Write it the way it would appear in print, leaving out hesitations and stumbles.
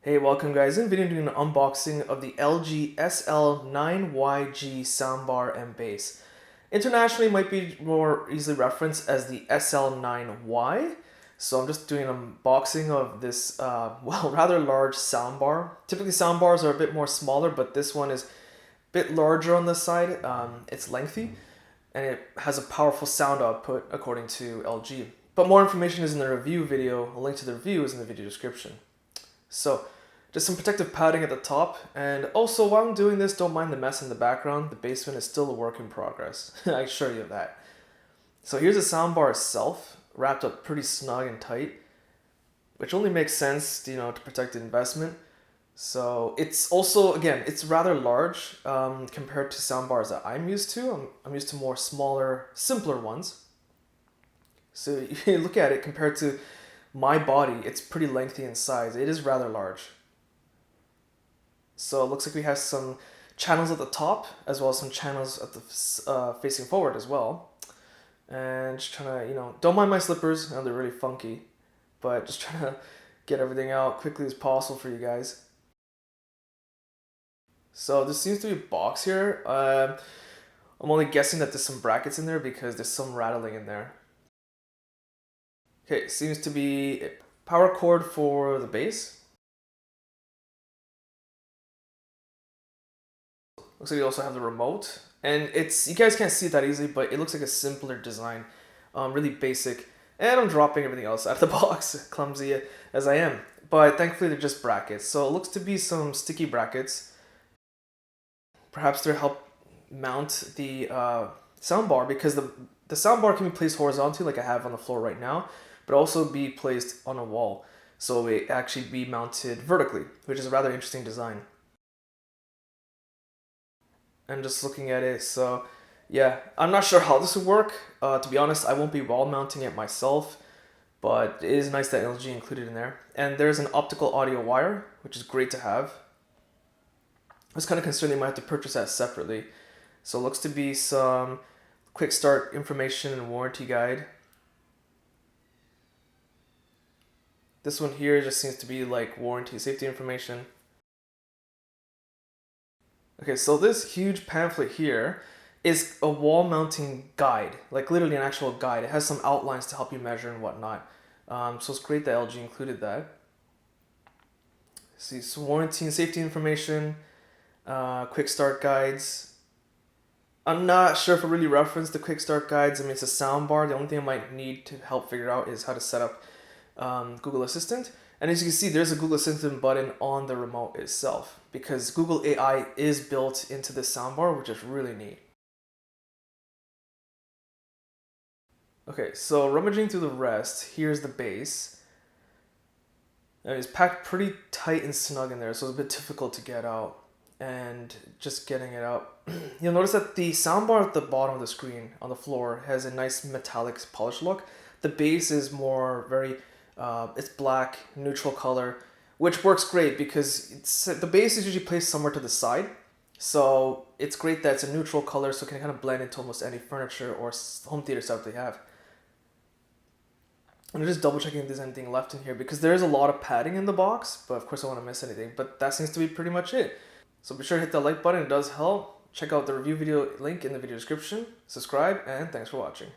Hey, welcome guys. In video, I'm doing an unboxing of the LG SL9YG soundbar and bass. Internationally, might be more easily referenced as the SL9Y. So I'm just doing an unboxing of this, rather large soundbar. Typically soundbars are a bit more smaller, but this one is a bit larger on the side. It's lengthy, and it has a powerful sound output according to LG. But more information is in the review video. A link to the review is in the video description. So, just some protective padding at the top, and also while I'm doing this, don't mind the mess in the background. The basement is still a work in progress. I assure you of that. So here's the soundbar itself, wrapped up pretty snug and tight, which only makes sense, to protect the investment. So it's also, again, it's rather large compared to soundbars that I'm used to. I'm used to more smaller, simpler ones. So you look at it compared to my body, it's pretty lengthy in size. It is rather large. So it looks like we have some channels at the top, as well as some channels at the facing forward as well. And just trying to, don't mind my slippers. I know they're really funky, but just trying to get everything out quickly as possible for you guys. So there seems to be a box here. I'm only guessing that there's some brackets in there because there's some rattling in there. Okay, seems to be a power cord for the bass. Looks like you also have the remote, and you guys can't see it that easily, but it looks like a simpler design, really basic. And I'm dropping everything else out of the box, clumsy as I am. But thankfully they're just brackets, so it looks to be some sticky brackets. Perhaps they'll help mount the soundbar, because the soundbar can be placed horizontally like I have on the floor right now, but also be placed on a wall, so it actually be mounted vertically, which is a rather interesting design. And just looking at it, so yeah, I'm not sure how this would work. To be honest, I won't be wall mounting it myself, but it is nice that LG included in there. And there's an optical audio wire, which is great to have. I was kind of concerned they might have to purchase that separately. So it looks to be some quick start information and warranty guide. This one here just seems to be like warranty safety information. Okay, so this huge pamphlet here is a wall mounting guide, like literally an actual guide. It has some outlines to help you measure and whatnot. So it's great that LG included that. See, some warranty and safety information, quick start guides. I'm not sure if I really reference the quick start guides. I mean, it's a soundbar. The only thing I might need to help figure out is how to set up Google Assistant. And as you can see, there's a Google Assistant button on the remote itself, because Google AI is built into this soundbar, which is really neat. Okay, so rummaging through the rest, here's the bass. And it's packed pretty tight and snug in there, so it's a bit difficult to get out. And just getting it out, you'll notice that the soundbar at the bottom of the screen on the floor has a nice metallic polish look. The bass is more it's black, neutral color, which works great because the bass is usually placed somewhere to the side. So it's great that it's a neutral color, so it can kind of blend into almost any furniture or home theater setup they have. I'm just double checking if there's anything left in here, because there is a lot of padding in the box, but of course I don't want to miss anything. But that seems to be pretty much it. So be sure to hit that like button, it does help. Check out the review video link in the video description. Subscribe, and thanks for watching.